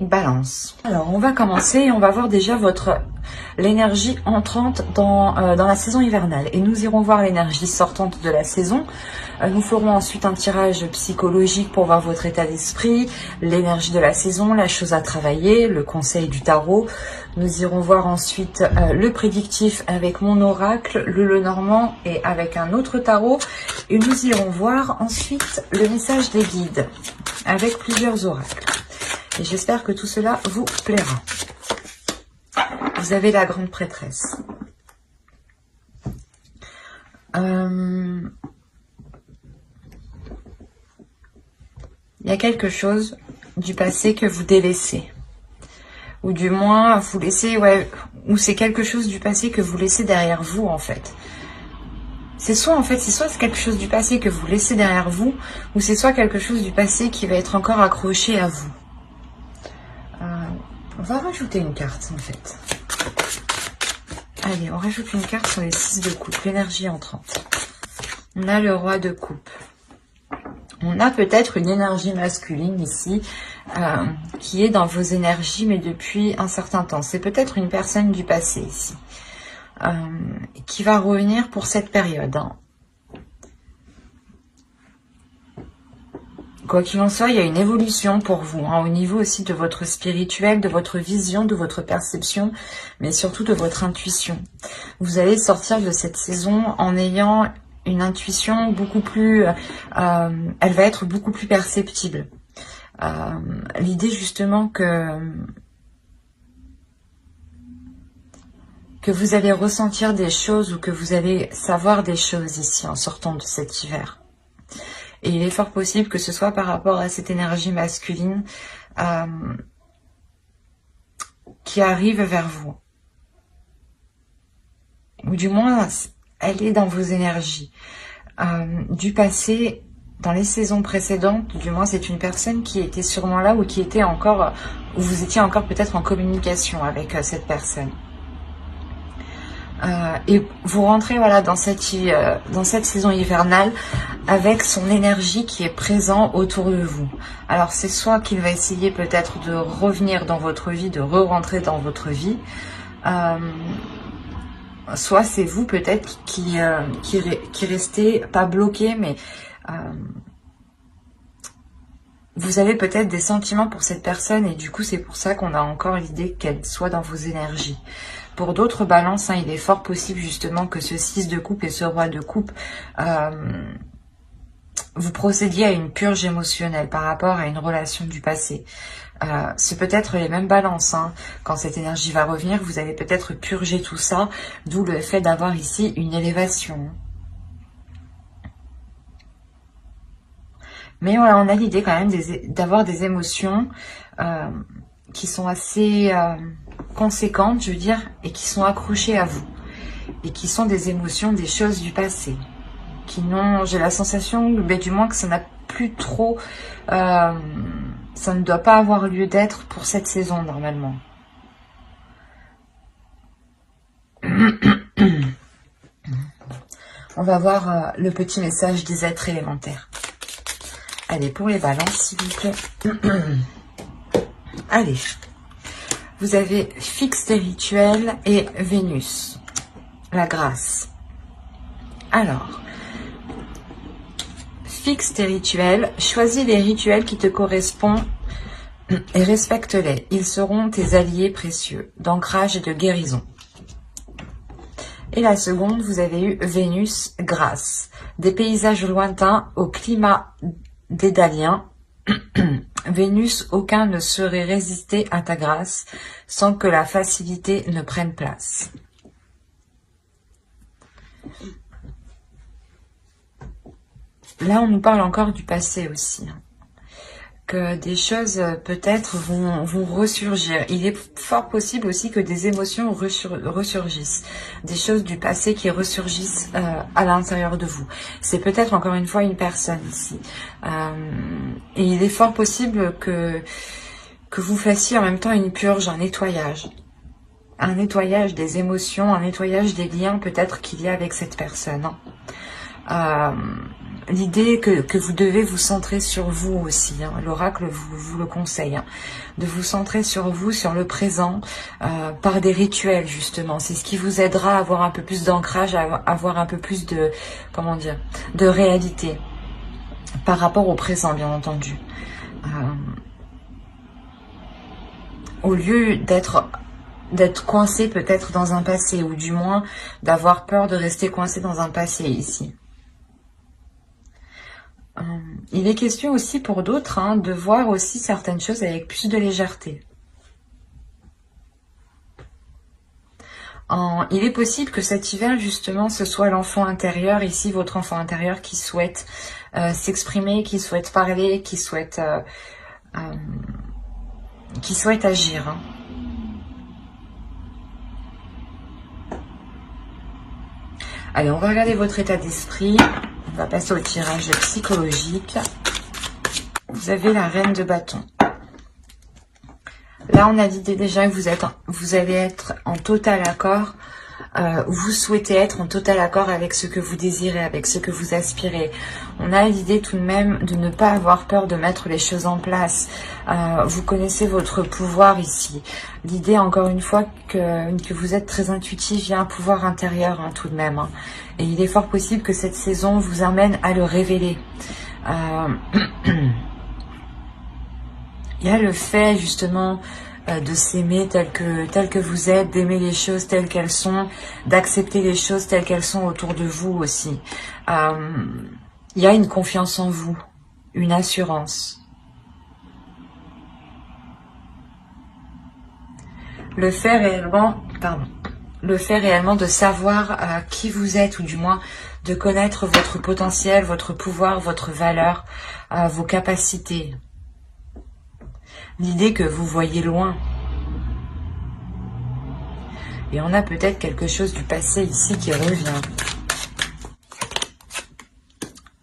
les balances. Alors, on va commencer et on va voir déjà l'énergie entrante dans la saison hivernale. Et nous irons voir l'énergie sortante de la saison. Nous ferons ensuite un tirage psychologique pour voir votre état d'esprit, l'énergie de la saison, la chose à travailler, le conseil du tarot. Nous irons voir ensuite le prédictif avec mon oracle, le Lenormand et avec un autre tarot. Et nous irons voir ensuite le message des guides avec plusieurs oracles. Et j'espère que tout cela vous plaira. Vous avez la grande prêtresse. Il y a quelque chose du passé que vous délaissez. Ou du moins, vous laissez, ou c'est quelque chose du passé que vous laissez derrière vous, en fait. C'est soit quelque chose du passé que vous laissez derrière vous, ou c'est soit quelque chose du passé qui va être encore accroché à vous. On va rajouter une carte, en fait. Allez, on rajoute une carte sur les 6 de coupe, l'énergie entrante. On a le roi de coupe. On a peut-être une énergie masculine ici, qui est dans vos énergies, mais depuis un certain temps. C'est peut-être une personne du passé ici, qui va revenir pour cette période. Quoi qu'il en soit, il y a une évolution pour vous, au niveau aussi de votre spirituel, de votre vision, de votre perception, mais surtout de votre intuition. Vous allez sortir de cette saison en ayant une intuition beaucoup plus... elle va être beaucoup plus perceptible. L'idée justement que vous allez ressentir des choses ou que vous allez savoir des choses ici en sortant de cet hiver. Et il est fort possible que ce soit par rapport à cette énergie masculine qui arrive vers vous. Ou du moins, elle est dans vos énergies. Du passé, dans les saisons précédentes, du moins c'est une personne qui était sûrement là ou qui était encore, ou vous étiez encore peut-être en communication avec cette personne. Et vous rentrez dans cette saison hivernale avec son énergie qui est présente autour de vous. Alors c'est soit qu'il va essayer peut-être de revenir dans votre vie, de re-rentrer dans votre vie, soit c'est vous peut-être qui restez pas bloqué, mais vous avez peut-être des sentiments pour cette personne et du coup c'est pour ça qu'on a encore l'idée qu'elle soit dans vos énergies. Pour d'autres balances, il est fort possible justement que ce 6 de coupe et ce roi de coupe, vous procédiez à une purge émotionnelle par rapport à une relation du passé. C'est peut-être les mêmes balances. Quand cette énergie va revenir, vous allez peut-être purger tout ça, d'où le fait d'avoir ici une élévation. Mais voilà, on a l'idée quand même d'avoir des émotions qui sont assez conséquentes, je veux dire, et qui sont accrochées à vous. Et qui sont des émotions, des choses du passé. Qui n'ont, j'ai la sensation, du moins que ça n'a plus trop... ça ne doit pas avoir lieu d'être pour cette saison, normalement. On va voir le petit message des êtres élémentaires. Allez, pour les balances, s'il vous plaît. Allez. Vous avez fixe des rituels et Vénus. La grâce. Alors, fixe tes rituels. Choisis les rituels qui te correspondent et respecte-les. Ils seront tes alliés précieux d'ancrage et de guérison. Et la seconde, vous avez eu Vénus, grâce. Des paysages lointains au climat dédalien. Vénus, aucun ne saurait résister à ta grâce sans que la facilité ne prenne place. Là, on nous parle encore du passé aussi. Que des choses peut-être vont ressurgir. Il est fort possible aussi que des émotions ressurgissent. Des choses du passé qui ressurgissent à l'intérieur de vous. C'est peut-être encore une fois une personne ici. Et il est fort possible que vous fassiez en même temps une purge, un nettoyage. Un nettoyage des émotions, un nettoyage des liens peut-être qu'il y a avec cette personne. l'idée que vous devez vous centrer sur vous aussi. Hein. L'oracle vous le conseille. Hein, de vous centrer sur vous, sur le présent, par des rituels justement. C'est ce qui vous aidera à avoir un peu plus d'ancrage, à avoir un peu plus de, comment dire, de réalité par rapport au présent, bien entendu. Au lieu d'être coincé peut-être dans un passé, ou du moins d'avoir peur de rester coincé dans un passé ici. Il est question aussi pour d'autres hein, de voir aussi certaines choses avec plus de légèreté. Il est possible que cet hiver, justement, ce soit l'enfant intérieur, ici, votre enfant intérieur qui souhaite s'exprimer, qui souhaite parler, qui souhaite agir. Hein. Allez, on va regarder votre état d'esprit. On va passer au tirage psychologique. Vous avez la reine de bâton. Là, on a l'idée déjà que vous allez être en total accord. Vous souhaitez être en total accord avec ce que vous désirez, avec ce que vous aspirez. On a l'idée tout de même de ne pas avoir peur de mettre les choses en place. Vous connaissez votre pouvoir ici. L'idée, encore une fois, que vous êtes très intuitif, il y a un pouvoir intérieur hein, tout de même. Hein. Et il est fort possible que cette saison vous amène à le révéler. Il y a le fait justement de s'aimer tel que vous êtes, d'aimer les choses telles qu'elles sont, d'accepter les choses telles qu'elles sont autour de vous aussi. Il y a une confiance en vous, une assurance. Le fait réellement de savoir qui vous êtes, ou du moins de connaître votre potentiel, votre pouvoir, votre valeur, vos capacités. L'idée que vous voyez loin. Et on a peut-être quelque chose du passé ici qui revient.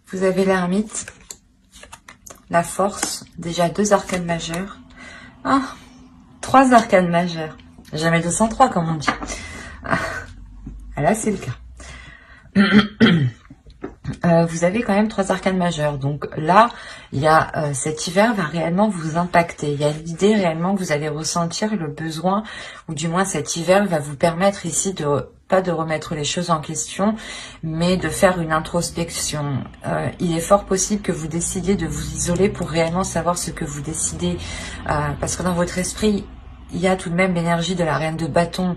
Vous avez l'ermite, la force, déjà 2 arcanes majeures. 3 arcanes majeures. Jamais 203 comme on dit. Là c'est le cas. Vous avez quand même 3 arcanes majeures. Donc là, il y a cet hiver va réellement vous impacter. Il y a l'idée réellement que vous allez ressentir le besoin, ou du moins cet hiver va vous permettre ici pas de remettre les choses en question, mais de faire une introspection. Il est fort possible que vous décidiez de vous isoler pour réellement savoir ce que vous décidez. Parce que dans votre esprit, il y a tout de même l'énergie de la reine de bâton.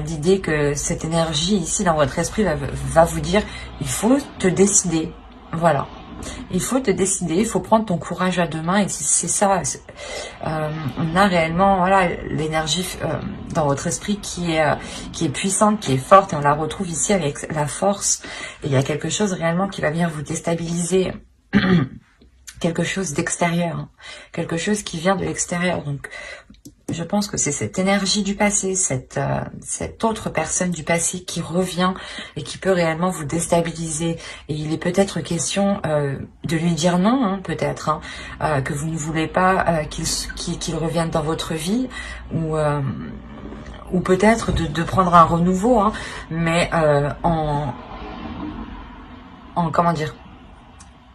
L'idée que cette énergie ici dans votre esprit va vous dire, il faut te décider. Voilà. Il faut te décider, il faut prendre ton courage à 2 mains. Et c'est ça. On a réellement voilà l'énergie dans votre esprit qui est puissante, qui est forte. Et on la retrouve ici avec la force. Et il y a quelque chose réellement qui va venir vous déstabiliser. Quelque chose d'extérieur. Hein. Quelque chose qui vient de l'extérieur. Donc, je pense que c'est cette énergie du passé, cette autre personne du passé qui revient et qui peut réellement vous déstabiliser. Et il est peut-être question de lui dire non, hein, peut-être, hein, que vous ne voulez pas qu'il revienne dans votre vie, ou peut-être de prendre un renouveau, hein, mais en comment dire,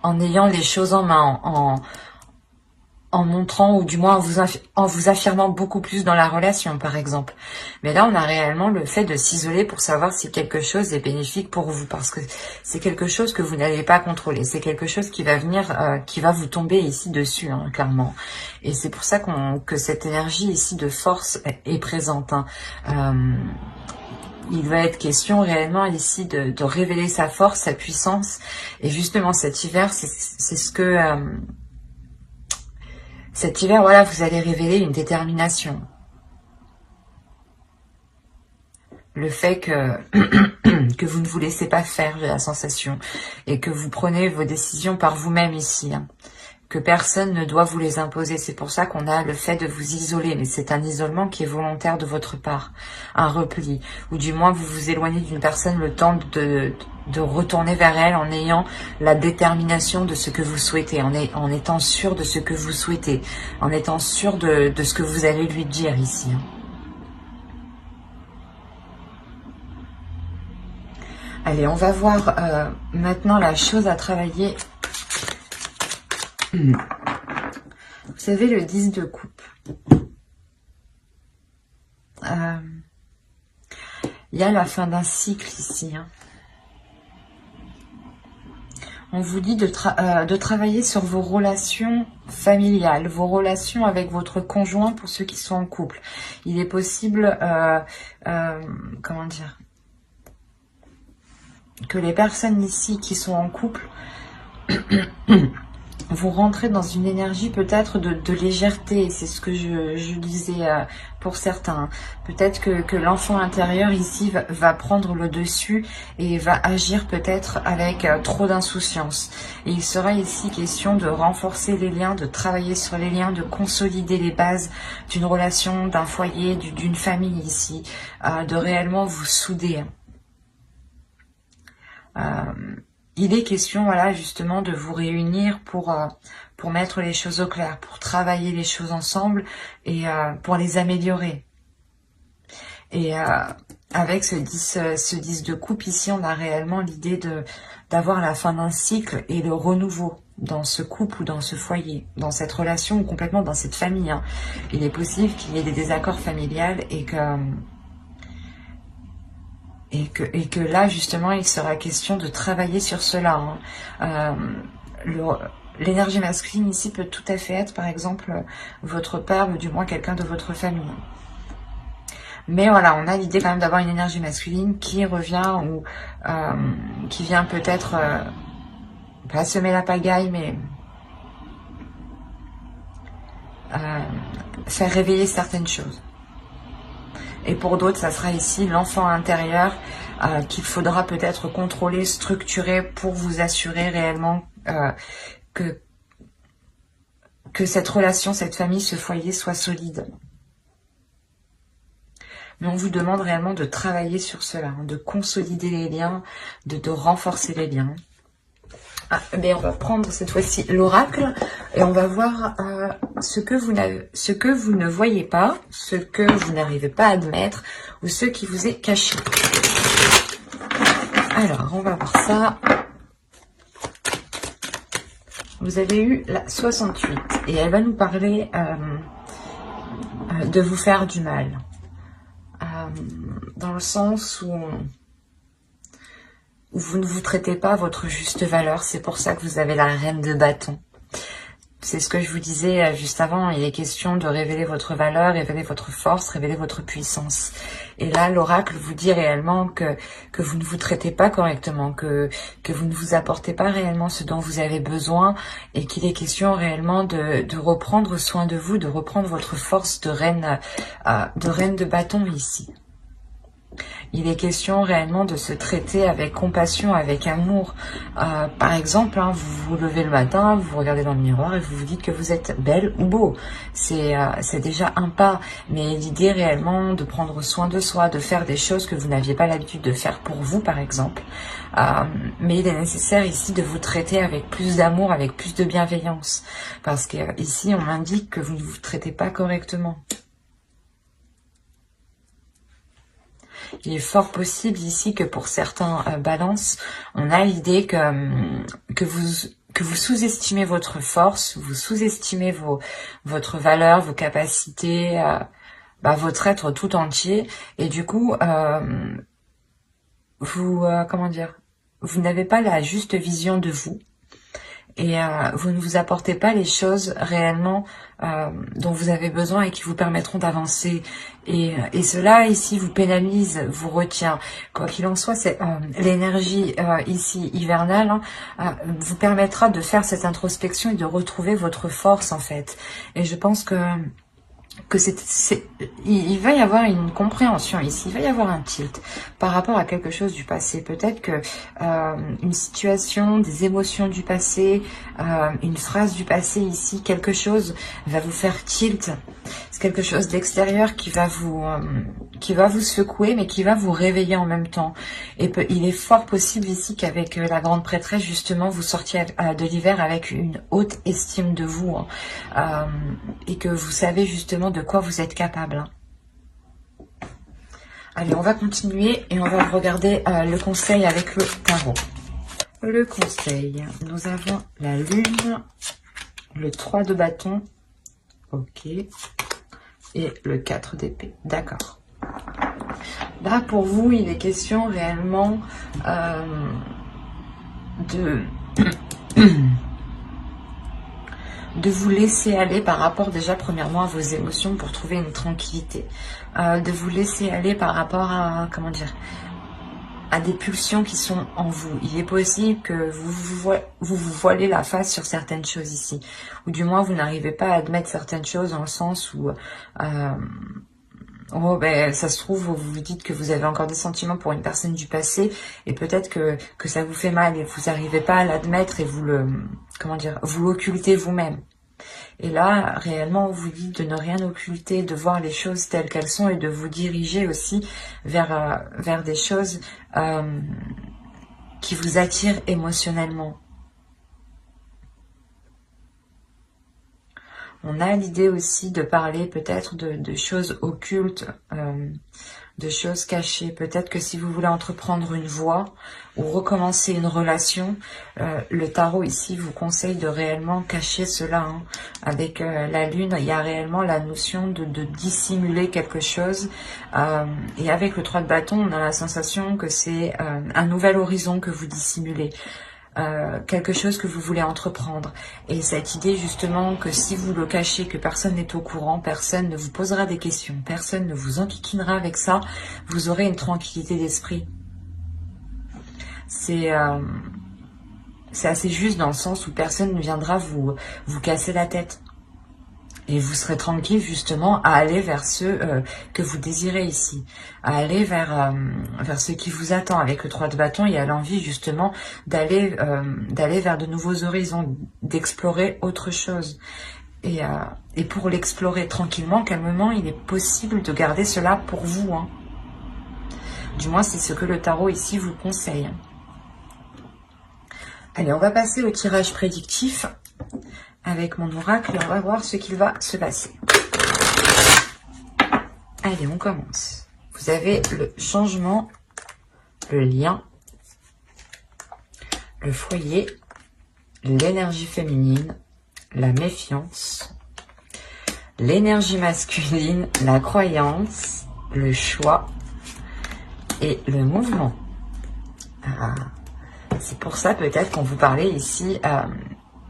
en ayant les choses en main, en montrant, ou du moins en vous affirmant beaucoup plus dans la relation, par exemple. Mais là, on a réellement le fait de s'isoler pour savoir si quelque chose est bénéfique pour vous, parce que c'est quelque chose que vous n'allez pas contrôler. C'est quelque chose qui va venir, qui va vous tomber ici dessus, hein, clairement. Et c'est pour ça que cette énergie ici de force est présente. Hein. Il va être question réellement ici de révéler sa force, sa puissance. Et justement, cet hiver, c'est ce que... cet hiver, voilà, vous allez révéler une détermination. Le fait que vous ne vous laissez pas faire, j'ai la sensation. Et que vous prenez vos décisions par vous-même ici. Hein. Que personne ne doit vous les imposer. C'est pour ça qu'on a le fait de vous isoler. Mais c'est un isolement qui est volontaire de votre part. Un repli. Ou du moins, vous vous éloignez d'une personne le temps de retourner vers elle en ayant la détermination de ce que vous souhaitez. En étant sûr de ce que vous souhaitez. En étant sûr de ce que vous allez lui dire ici. Allez, on va voir maintenant la chose à travailler. Vous savez, le 10 de coupe. Il y a la fin d'un cycle ici. Hein. On vous dit de travailler sur vos relations familiales, vos relations avec votre conjoint pour ceux qui sont en couple. Il est possible, comment dire, que les personnes ici qui sont en couple vous rentrez dans une énergie peut-être de légèreté. C'est ce que je disais pour certains. Peut-être que l'enfant intérieur ici va prendre le dessus et va agir peut-être avec trop d'insouciance. Et il sera ici question de renforcer les liens, de travailler sur les liens, de consolider les bases d'une relation, d'un foyer, d'une famille ici, de réellement vous souder. Il est question, voilà, justement, de vous réunir pour mettre les choses au clair, pour travailler les choses ensemble et pour les améliorer. Et avec ce 10 de coupe, ici, on a réellement l'idée d'avoir la fin d'un cycle et le renouveau dans ce couple ou dans ce foyer, dans cette relation ou complètement dans cette famille. Hein. Il est possible qu'il y ait des désaccords familiales et que là, justement, il sera question de travailler sur cela. Hein. L'énergie masculine ici peut tout à fait être, par exemple, votre père ou du moins quelqu'un de votre famille. Mais voilà, on a l'idée quand même d'avoir une énergie masculine qui revient ou qui vient peut-être pas semer la pagaille, mais faire réveiller certaines choses. Et pour d'autres, ça sera ici l'enfant intérieur qu'il faudra peut-être contrôler, structurer pour vous assurer réellement que cette relation, cette famille, ce foyer soit solide. Mais on vous demande réellement de travailler sur cela, hein, de consolider les liens, de renforcer les liens. Mais on va prendre cette fois-ci l'oracle et on va voir ce que vous ne voyez pas, ce que vous n'arrivez pas à admettre ou ce qui vous est caché. Alors, on va voir ça. Vous avez eu la 68 et elle va nous parler de vous faire du mal. Dans le sens où vous ne vous traitez pas à votre juste valeur. C'est pour ça que vous avez la reine de bâton. C'est ce que je vous disais juste avant. Il est question de révéler votre valeur, révéler votre force, révéler votre puissance. Et là, l'oracle vous dit réellement que vous ne vous traitez pas correctement, que vous ne vous apportez pas réellement ce dont vous avez besoin et qu'il est question réellement de reprendre soin de vous, de reprendre votre force de reine de bâton ici. Il est question réellement de se traiter avec compassion, avec amour. Par exemple, hein, vous vous levez le matin, vous vous regardez dans le miroir et vous vous dites que vous êtes belle ou beau. C'est déjà un pas. Mais l'idée réellement de prendre soin de soi, de faire des choses que vous n'aviez pas l'habitude de faire pour vous, par exemple. Mais il est nécessaire ici de vous traiter avec plus d'amour, avec plus de bienveillance. Parce que ici, on indique que vous ne vous traitez pas correctement. Il est fort possible ici que pour certains balances, on a l'idée que vous sous-estimez votre force, vous sous-estimez votre valeur, vos capacités, votre être tout entier. Et du coup, comment dire, vous n'avez pas la juste vision de vous. Et vous ne vous apportez pas les choses réellement dont vous avez besoin et qui vous permettront d'avancer. Et cela ici vous pénalise, vous retient. Quoi qu'il en soit, c'est l'énergie ici hivernale vous permettra de faire cette introspection et de retrouver votre force en fait. Et je pense que il va y avoir une compréhension ici, il va y avoir un tilt par rapport à quelque chose du passé. Peut-être que une situation, des émotions du passé, une phrase du passé ici, quelque chose va vous faire tilt. C'est quelque chose d'extérieur qui va vous secouer, mais qui va vous réveiller en même temps. Et il est fort possible ici qu'avec la grande prêtresse, justement, vous sortiez de l'hiver avec une haute estime de vous et que vous savez justement de quoi vous êtes capable. Allez, on va continuer et on va regarder le conseil avec le tarot. Le conseil, nous avons la lune, le 3 de bâton, ok, et le 4 d'épée, d'accord. Là, pour vous, il est question réellement de vous laisser aller par rapport déjà premièrement à vos émotions pour trouver une tranquillité. De vous laisser aller par rapport à, comment dire, à des pulsions qui sont en vous. Il est possible que vous voilez la face sur certaines choses ici. Ou du moins, vous n'arrivez pas à admettre certaines choses dans le sens où... oh, ben, ça se trouve, vous vous dites que vous avez encore des sentiments pour une personne du passé et peut-être que ça vous fait mal et vous n'arrivez pas à l'admettre et vous le, comment dire, vous l'occultez vous-même. Et là, réellement, on vous dit de ne rien occulter, de voir les choses telles qu'elles sont et de vous diriger aussi vers des choses qui vous attirent émotionnellement. On a l'idée aussi de parler peut-être de choses occultes, de choses cachées. Peut-être que si vous voulez entreprendre une voie ou recommencer une relation, le tarot ici vous conseille de réellement cacher cela. Hein. Avec la lune, il y a réellement la notion de dissimuler quelque chose. Et avec le 3 de bâton, on a la sensation que c'est un nouvel horizon que vous dissimulez. Quelque chose que vous voulez entreprendre. Et cette idée justement que si vous le cachez, que personne n'est au courant, personne ne vous posera des questions, personne ne vous enquiquinera avec ça, vous aurez une tranquillité d'esprit. C'est assez juste dans le sens où personne ne viendra vous casser la tête. Et vous serez tranquille justement à aller vers ce que vous désirez ici. À aller vers ce qui vous attend. Avec le 3 de bâton, il y a l'envie justement d'aller vers de nouveaux horizons, d'explorer autre chose. Et pour l'explorer tranquillement, calmement, il est possible de garder cela pour vous. Hein. Du moins, c'est ce que le tarot ici vous conseille. Allez, on va passer au tirage prédictif. Avec mon oracle, on va voir ce qu'il va se passer. Allez, on commence. Vous avez le changement, le lien, le foyer, l'énergie féminine, la méfiance, l'énergie masculine, la croyance, le choix et le mouvement. C'est pour ça peut-être qu'on vous parlait ici...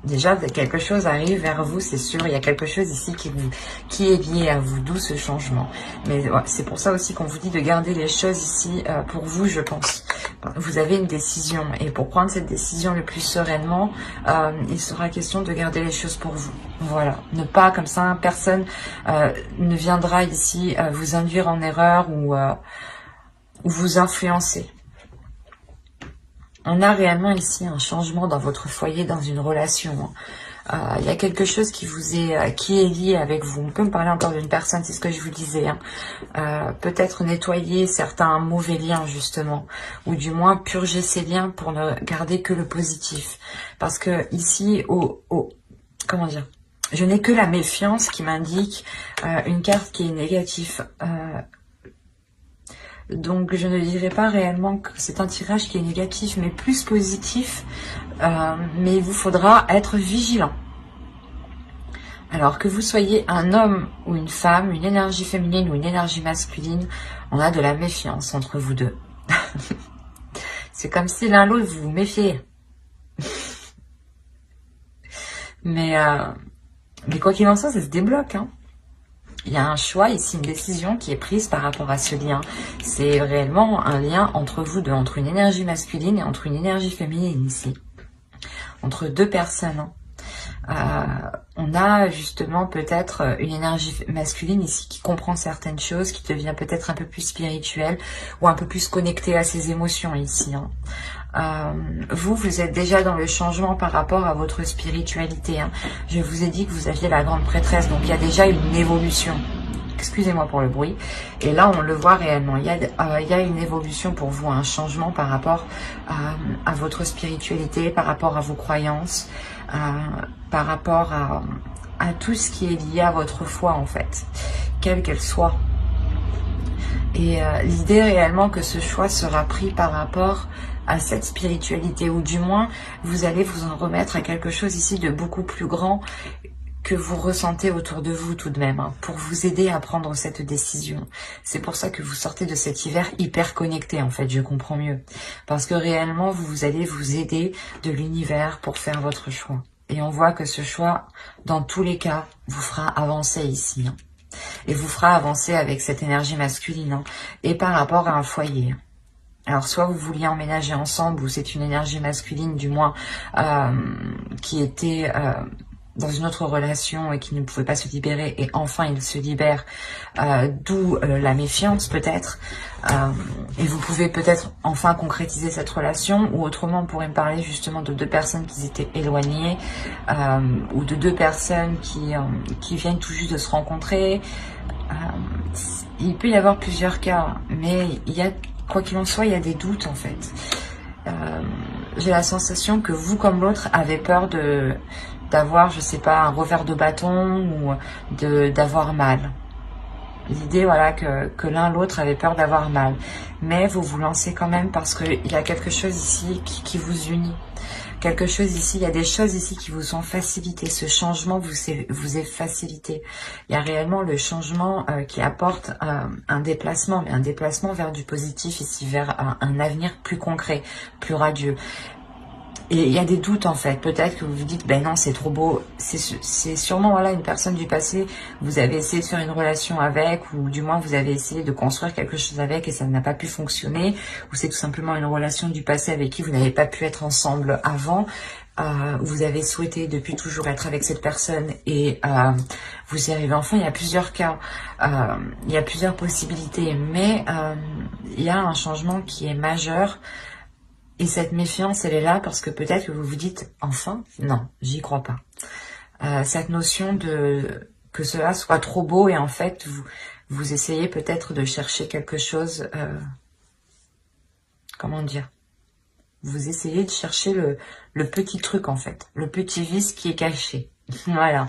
déjà, quelque chose arrive vers vous, c'est sûr. Il y a quelque chose ici qui est lié à vous, d'où ce changement. Mais ouais, c'est pour ça aussi qu'on vous dit de garder les choses ici pour vous, je pense. Vous avez une décision. Et pour prendre cette décision le plus sereinement, il sera question de garder les choses pour vous. Voilà. Ne pas comme ça, personne ne viendra ici vous induire en erreur ou vous influencer. On a réellement ici un changement dans votre foyer, dans une relation. Il y a quelque chose qui est lié avec vous. On peut me parler encore d'une personne, c'est ce que je vous disais. Hein. Peut-être nettoyer certains mauvais liens justement, ou du moins purger ces liens pour ne garder que le positif. Parce que ici, comment dire, je n'ai que la méfiance qui m'indique une carte qui est négative. Donc, je ne dirais pas réellement que c'est un tirage qui est négatif, mais plus positif. Mais il vous faudra être vigilant. Alors, que vous soyez un homme ou une femme, une énergie féminine ou une énergie masculine, on a de la méfiance entre vous deux. C'est comme si l'un l'autre vous vous méfiez. Mais quoi qu'il en soit, ça se débloque, hein. Il y a un choix ici, une décision qui est prise par rapport à ce lien. C'est réellement un lien entre vous deux, entre une énergie masculine et entre une énergie féminine ici. Entre deux personnes. On a justement peut-être une énergie masculine ici qui comprend certaines choses, qui devient peut-être un peu plus spirituelle ou un peu plus connectée à ses émotions ici. Hein. Vous êtes déjà dans le changement par rapport à votre spiritualité. Hein. Je vous ai dit que vous aviez la grande prêtresse, donc il y a déjà une évolution. Excusez-moi pour le bruit. Et là, on le voit réellement. Il y a une évolution pour vous, un changement par rapport à votre spiritualité, par rapport à vos croyances, par rapport à tout ce qui est lié à votre foi, en fait, quelle qu'elle soit. Et l'idée réellement que ce choix sera pris par rapport à cette spiritualité, ou du moins vous allez vous en remettre à quelque chose ici de beaucoup plus grand que vous ressentez autour de vous tout de même, hein, pour vous aider à prendre cette décision. C'est pour ça que vous sortez de cet hiver hyper connecté, en fait, je comprends mieux. Parce que réellement, vous allez vous aider de l'univers pour faire votre choix. Et on voit que ce choix, dans tous les cas, vous fera avancer ici. Hein, et vous fera avancer avec cette énergie masculine. Hein, et par rapport à un foyer. Alors, soit vous vouliez emménager ensemble, ou c'est une énergie masculine, du moins, qui était... dans une autre relation et qui ne pouvait pas se libérer, et enfin il se libère, d'où la méfiance peut-être, et vous pouvez peut-être enfin concrétiser cette relation, ou autrement on pourrait me parler justement de deux personnes qui étaient éloignées, ou de deux personnes qui viennent tout juste de se rencontrer. Il peut y avoir plusieurs cas, mais il y a, quoi qu'il en soit, il y a des doutes en fait. J'ai la sensation que vous comme l'autre avez peur d'avoir, je sais pas, un revers de bâton, ou d'avoir mal. L'idée, voilà, que l'un l'autre avait peur d'avoir mal. Mais vous vous lancez quand même parce qu'il y a quelque chose ici qui vous unit. Quelque chose ici, il y a des choses ici qui vous ont facilité. Ce changement vous est facilité. Il y a réellement le changement qui apporte un déplacement, mais un déplacement vers du positif ici, vers un avenir plus concret, plus radieux. Et il y a des doutes en fait, peut-être que vous vous dites, ben non c'est trop beau, c'est sûrement voilà une personne du passé, vous avez essayé de faire une relation avec, ou du moins vous avez essayé de construire quelque chose avec et ça n'a pas pu fonctionner, ou c'est tout simplement une relation du passé avec qui vous n'avez pas pu être ensemble avant, vous avez souhaité depuis toujours être avec cette personne et vous y arrivez enfin. Il y a plusieurs cas, il y a plusieurs possibilités, mais il y a un changement qui est majeur. Et cette méfiance, elle est là parce que peut-être que vous vous dites, enfin, non, j'y crois pas. Cette notion de que cela soit trop beau, et en fait, vous essayez peut-être de chercher quelque chose, comment dire, vous essayez de chercher le petit truc en fait, le petit vice qui est caché. Voilà.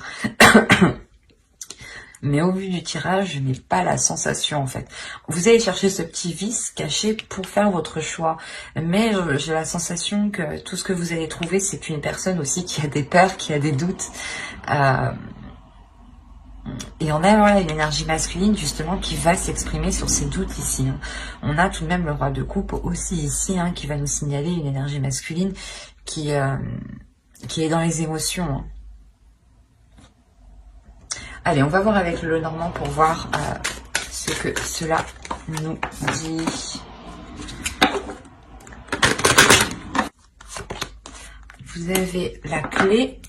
Mais au vu du tirage, je n'ai pas la sensation en fait. Vous allez chercher ce petit vice caché pour faire votre choix. Mais j'ai la sensation que tout ce que vous allez trouver, c'est une personne aussi qui a des peurs, qui a des doutes. Et on a voilà, une énergie masculine justement qui va s'exprimer sur ces doutes ici. Hein. On a tout de même le roi de coupe aussi ici, hein, qui va nous signaler une énergie masculine qui est dans les émotions. Hein. Allez, on va voir avec le Normand pour voir ce que cela nous dit. Vous avez la clé,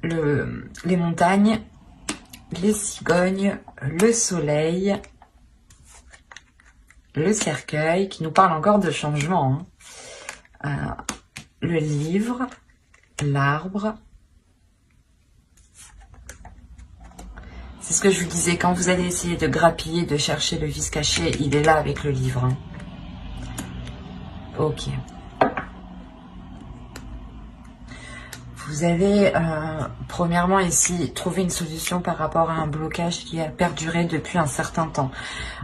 les montagnes, les cigognes, le soleil, le cercueil, qui nous parle encore de changement. Hein. Le livre, l'arbre. C'est ce que je vous disais, quand vous allez essayer de grappiller, de chercher le vice caché, il est là avec le livre. Hein. Ok. Vous avez, premièrement ici, trouvé une solution par rapport à un blocage qui a perduré depuis un certain temps.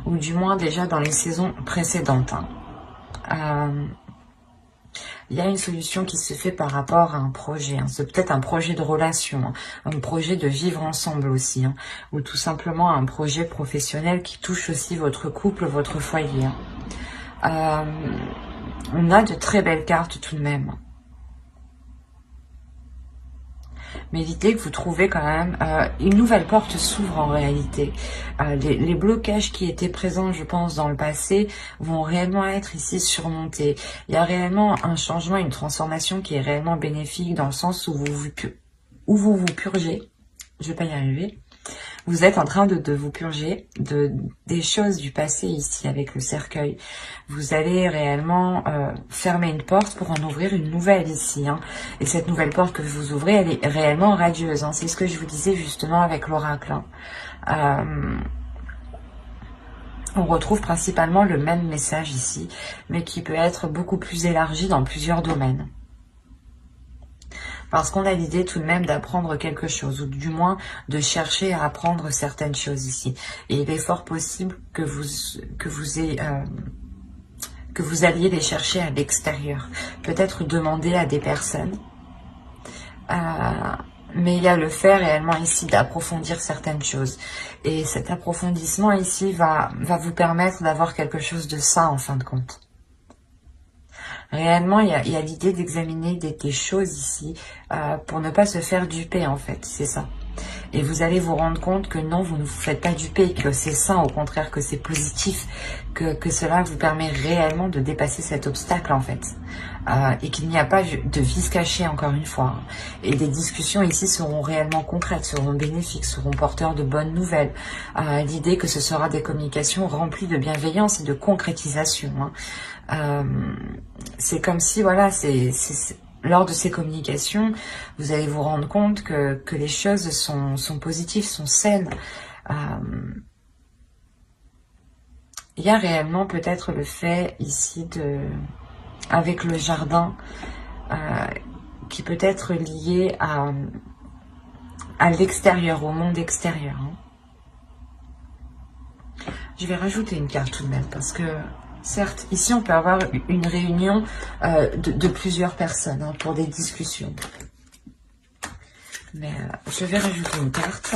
Ou du moins déjà dans les saisons précédentes. Hein. Il y a une solution qui se fait par rapport à un projet. Hein. C'est peut-être un projet de relation, hein. Un projet de vivre ensemble aussi. Hein. Ou tout simplement un projet professionnel qui touche aussi votre couple, votre foyer. Hein. On a de très belles cartes tout de même. Mais l'idée que vous trouvez quand même, une nouvelle porte s'ouvre en réalité. Les blocages qui étaient présents, je pense, dans le passé, vont réellement être ici surmontés. Il y a réellement un changement, une transformation qui est réellement bénéfique dans le sens où vous vous purgez. Je vais pas y arriver. Vous êtes en train de vous purger des choses du passé ici avec le cercueil. Vous allez réellement fermer une porte pour en ouvrir une nouvelle ici. Hein. Et cette nouvelle porte que vous ouvrez, elle est réellement radieuse. Hein. C'est ce que je vous disais justement avec l'oracle. Hein. On retrouve principalement le même message ici, mais qui peut être beaucoup plus élargi dans plusieurs domaines. Parce qu'on a l'idée tout de même d'apprendre quelque chose, ou du moins de chercher à apprendre certaines choses ici. Et il est fort possible que vous alliez les chercher à l'extérieur. Peut-être demander à des personnes. Mais il y a le fait réellement ici d'approfondir certaines choses. Et cet approfondissement ici va vous permettre d'avoir quelque chose de sain en fin de compte. Réellement, il y a l'idée d'examiner des choses ici pour ne pas se faire duper en fait, c'est ça. Et vous allez vous rendre compte que non, vous ne vous faites pas duper, que c'est sain, au contraire, que c'est positif, que cela vous permet réellement de dépasser cet obstacle en fait. Et qu'il n'y a pas de vice caché encore une fois. Et les discussions ici seront réellement concrètes, seront bénéfiques, seront porteurs de bonnes nouvelles. L'idée que ce sera des communications remplies de bienveillance et de concrétisation. C'est comme si, voilà, lors de ces communications, vous allez vous rendre compte que les choses sont positives, sont saines. Il y a réellement peut-être le fait ici avec le jardin qui peut être lié à l'extérieur, au monde extérieur. Je vais rajouter une carte tout de même parce que certes, ici on peut avoir une réunion de plusieurs personnes pour des discussions. Mais je vais rajouter une carte.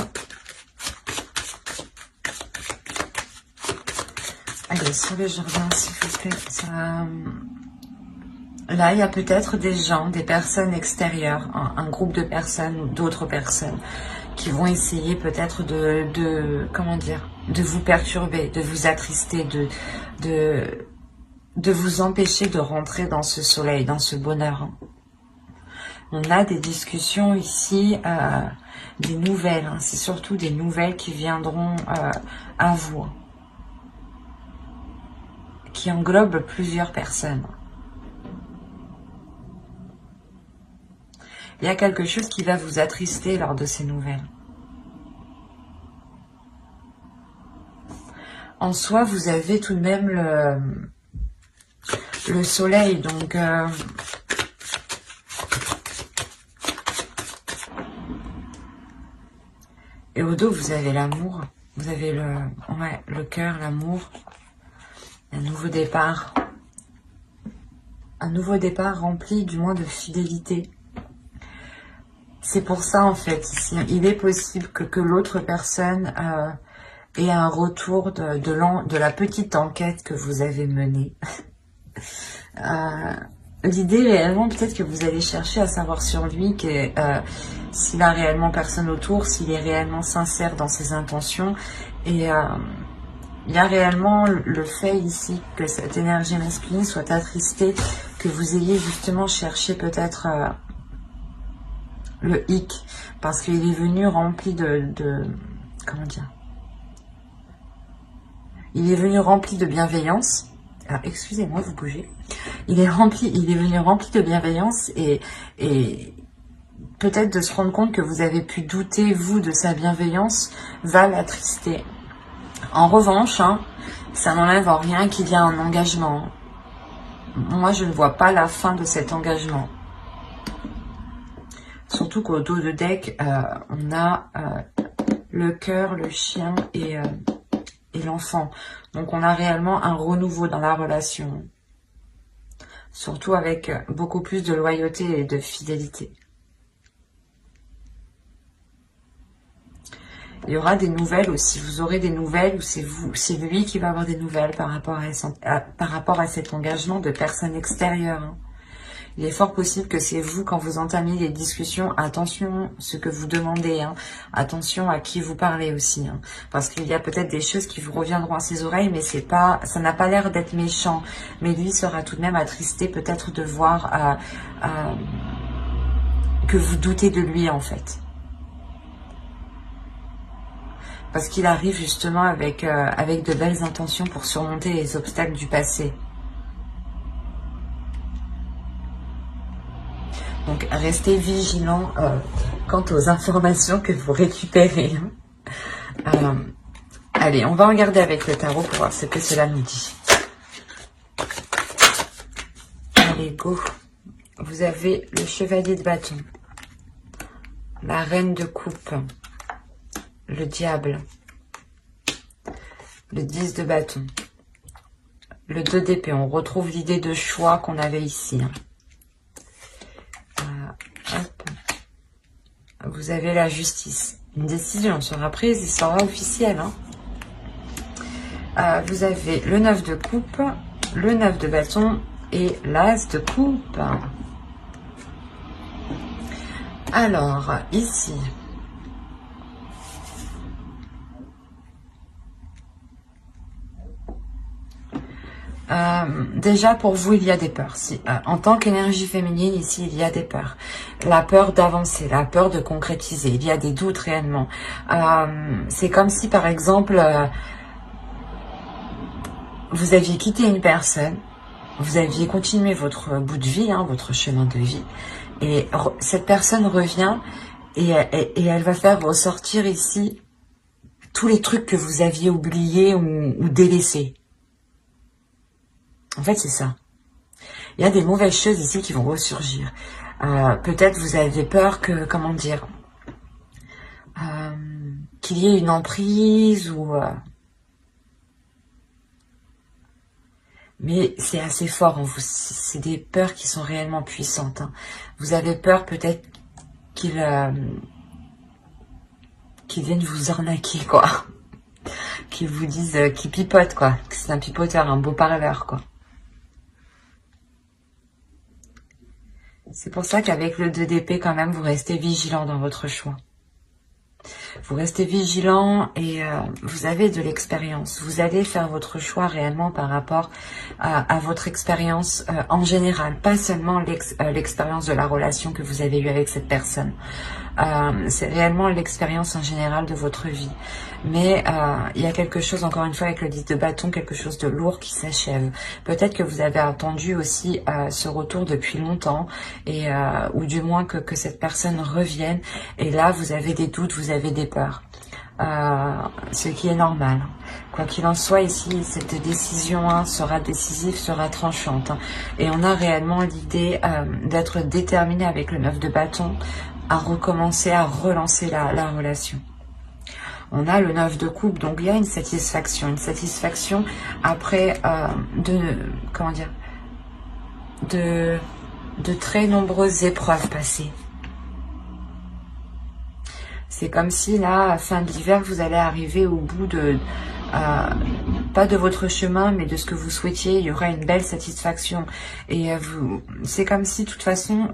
Allez, sur le jardin, s'il vous plaît. Là, il y a peut-être des gens, des personnes extérieures, un groupe de personnes ou d'autres personnes qui vont essayer peut-être comment dire, de vous perturber, de vous attrister, de vous empêcher de rentrer dans ce soleil, dans ce bonheur. On a des discussions ici, des nouvelles. C'est surtout des nouvelles qui viendront à vous, qui englobent plusieurs personnes. Il y a quelque chose qui va vous attrister lors de ces nouvelles. En soi, vous avez tout de même le soleil, donc et au dos, vous avez l'amour, vous avez le cœur, l'amour, un nouveau départ rempli du moins de fidélité. C'est pour ça en fait, ici, il est possible que l'autre personne ait un retour de la petite enquête que vous avez menée. L'idée réellement, peut-être que vous allez chercher à savoir sur lui s'il a réellement personne autour, s'il est réellement sincère dans ses intentions. Et il y a réellement le fait ici que cette énergie masculine soit attristée, que vous ayez justement cherché peut-être le hic, parce qu'il est venu rempli comment dire, il est venu rempli de bienveillance. Alors, excusez-moi, vous bougez. Il est venu rempli de bienveillance et peut-être de se rendre compte que vous avez pu douter, vous, de sa bienveillance, va l'attrister. En revanche, ça n'enlève en rien qu'il y a un engagement. Moi, je ne vois pas la fin de cet engagement. Surtout qu'au dos de deck, on a le cœur, le chien et l'enfant. Donc, on a réellement un renouveau dans la relation. Surtout avec beaucoup plus de loyauté et de fidélité. Il y aura des nouvelles aussi. Vous aurez des nouvelles ou c'est lui qui va avoir des nouvelles par rapport à cet engagement de personnes extérieures. Il est fort possible que c'est vous, quand vous entamez les discussions, attention ce que vous demandez, attention à qui vous parlez aussi, parce qu'il y a peut-être des choses qui vous reviendront à ses oreilles, mais ça n'a pas l'air d'être méchant, mais lui sera tout de même attristé peut-être de voir que vous doutez de lui en fait. Parce qu'il arrive justement avec de belles intentions pour surmonter les obstacles du passé. Donc, restez vigilants quant aux informations que vous récupérez. Allez, on va regarder avec le tarot pour voir ce que cela nous dit. Allez, go. Vous avez le chevalier de bâton. la reine de coupe, le diable, le 10 de bâton, le 2 d'épée. On retrouve l'idée de choix qu'on avait ici. Hop. Vous avez la justice. Une décision sera prise et sera officielle. Vous avez le 9 de coupe, le 9 de bâton et l'as de coupe. Alors, ici, déjà pour vous, il y a des peurs. Si, en tant qu'énergie féminine, ici, il y a des peurs. La peur d'avancer, la peur de concrétiser. Il y a des doutes réellement. C'est comme si, par exemple, vous aviez quitté une personne, vous aviez continué votre bout de vie, votre chemin de vie, et cette personne revient et elle va faire ressortir ici tous les trucs que vous aviez oubliés ou délaissés. En fait, c'est ça. Il y a des mauvaises choses ici qui vont ressurgir. Peut-être vous avez peur que, comment dire, qu'il y ait une emprise ou... mais c'est assez fort en vous. C'est des peurs qui sont réellement puissantes. Vous avez peur peut-être qu'ils viennent vous arnaquer, quoi. Qu'ils vous disent, qu'ils pipotent, quoi. Que c'est un pipoteur, un beau parleur, quoi. C'est pour ça qu'avec le 2 d'épée, quand même, vous restez vigilant dans votre choix. Vous restez vigilant et vous avez de l'expérience. Vous allez faire votre choix réellement par rapport à votre expérience en général, pas seulement l'expérience de la relation que vous avez eue avec cette personne. C'est réellement l'expérience en général de votre vie. Mais il y a quelque chose, encore une fois, avec le 10 de bâton, quelque chose de lourd qui s'achève. Peut-être que vous avez attendu aussi ce retour depuis longtemps, et ou du moins que cette personne revienne. Et là, vous avez des doutes, vous avez des peurs. Ce qui est normal. Quoi qu'il en soit, ici, cette décision sera décisive, sera tranchante. Et on a réellement l'idée d'être déterminé avec le 9 de bâton à recommencer, à relancer la relation. On a le 9 de coupe, donc il y a une satisfaction après comment dire, de très nombreuses épreuves passées. C'est comme si là, à fin de l'hiver, vous allez arriver au bout de, pas de votre chemin, mais de ce que vous souhaitiez. Il y aura une belle satisfaction. Et c'est comme si, de toute façon,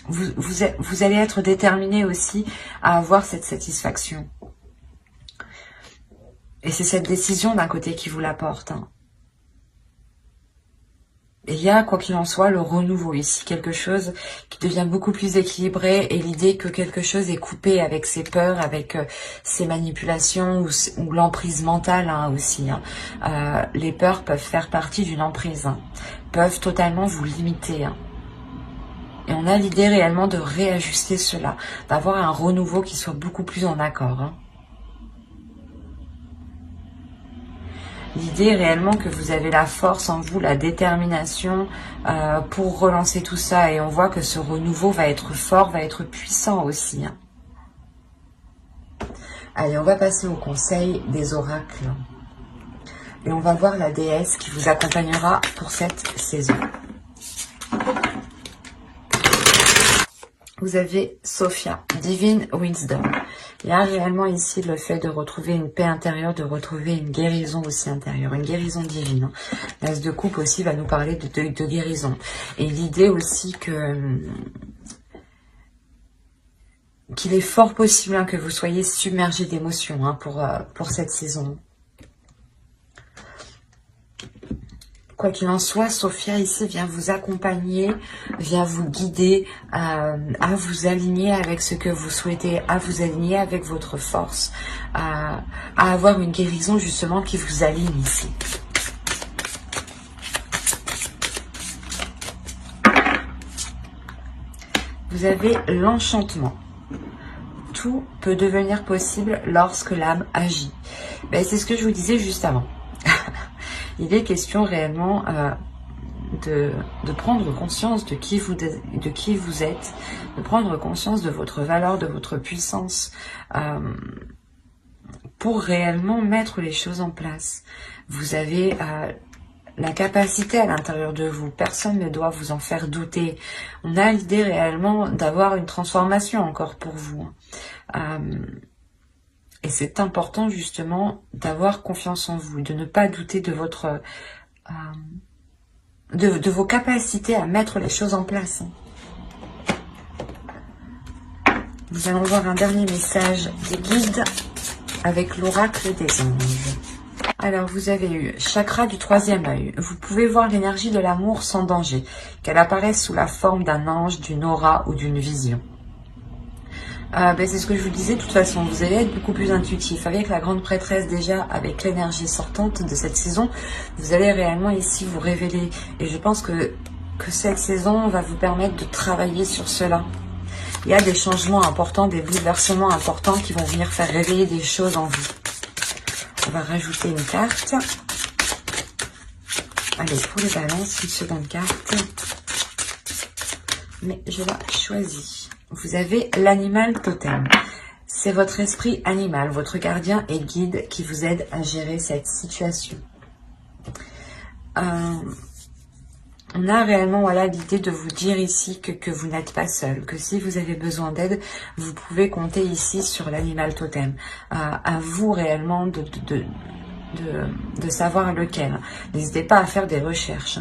vous allez être déterminé aussi à avoir cette satisfaction. Et c'est cette décision d'un côté qui vous l'apporte. Et il y a, quoi qu'il en soit, le renouveau ici, quelque chose qui devient beaucoup plus équilibré, et l'idée que quelque chose est coupé avec ses peurs, avec ses manipulations ou l'emprise mentale aussi. Les peurs peuvent faire partie d'une emprise, peuvent totalement vous limiter. Et on a l'idée réellement de réajuster cela, d'avoir un renouveau qui soit beaucoup plus en accord. L'idée réellement que vous avez la force en vous, la détermination pour relancer tout ça. Et on voit que ce renouveau va être fort, va être puissant aussi. Allez, on va passer au conseil des oracles. Et on va voir la déesse qui vous accompagnera pour cette saison. Vous avez Sophia, Divine Wisdom. Il y a réellement ici le fait de retrouver une paix intérieure, de retrouver une guérison aussi intérieure, une guérison divine. L'As de coupe aussi va nous parler de guérison. Et l'idée aussi qu'il est fort possible que vous soyez submergé d'émotions pour cette saison. Quoi qu'il en soit, Sophia ici vient vous accompagner, vient vous guider à vous aligner avec ce que vous souhaitez, à vous aligner avec votre force, à avoir une guérison justement qui vous aligne ici. Vous avez l'enchantement. Tout peut devenir possible lorsque l'âme agit. Ben, c'est ce que je vous disais juste avant. Il est question réellement de prendre conscience de qui vous êtes, de prendre conscience de votre valeur, de votre puissance, pour réellement mettre les choses en place. Vous avez la capacité à l'intérieur de vous, personne ne doit vous en faire douter. On a l'idée réellement d'avoir une transformation encore pour vous. Et c'est important justement d'avoir confiance en vous, de ne pas douter de votre de vos capacités à mettre les choses en place. Nous allons voir un dernier message des guides avec l'oracle des anges. Alors, vous avez eu chakra du troisième œil. Vous pouvez voir l'énergie de l'amour sans danger, qu'elle apparaisse sous la forme d'un ange, d'une aura ou d'une vision. C'est ce que je vous disais, de toute façon, vous allez être beaucoup plus intuitif. Avec la grande prêtresse déjà, avec l'énergie sortante de cette saison, vous allez réellement ici vous révéler. Et je pense que cette saison va vous permettre de travailler sur cela. Il y a des changements importants, des bouleversements importants qui vont venir faire réveiller des choses en vous. On va rajouter une carte. Allez, pour les balances, une seconde carte. Mais je la choisis. Vous avez l'animal totem. C'est votre esprit animal, votre gardien et guide qui vous aide à gérer cette situation. On a réellement l'idée de vous dire ici que vous n'êtes pas seul, que si vous avez besoin d'aide, vous pouvez compter ici sur l'animal totem. À vous réellement de savoir lequel. N'hésitez pas à faire des recherches.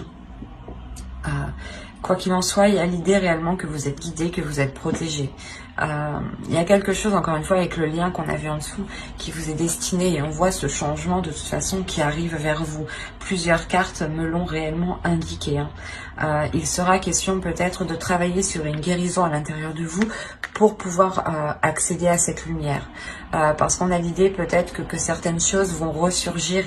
Quoi qu'il en soit, il y a l'idée réellement que vous êtes guidé, que vous êtes protégé. Il y a quelque chose, encore une fois, avec le lien qu'on a vu en dessous, qui vous est destiné. Et on voit ce changement, de toute façon, qui arrive vers vous. Plusieurs cartes me l'ont réellement indiqué. Il sera question peut-être de travailler sur une guérison à l'intérieur de vous pour pouvoir accéder à cette lumière. Parce qu'on a l'idée peut-être que certaines choses vont ressurgir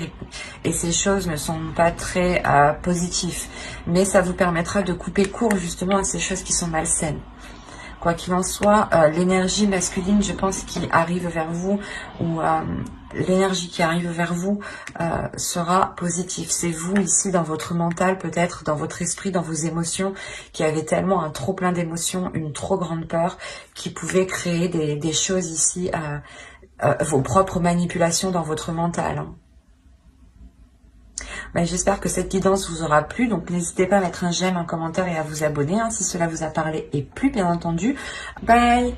et ces choses ne sont pas très positives. Mais ça vous permettra de couper court justement à ces choses qui sont malsaines. Quoi qu'il en soit, l'énergie masculine, je pense, qui arrive vers vous, ou l'énergie qui arrive vers vous sera positive. C'est vous ici dans votre mental, peut-être dans votre esprit, dans vos émotions, qui avez tellement un trop plein d'émotions, une trop grande peur, qui pouvait créer des choses ici, vos propres manipulations dans votre mental. J'espère que cette guidance vous aura plu, donc n'hésitez pas à mettre un j'aime, un commentaire et à vous abonner si cela vous a parlé et plu, bien entendu. Bye!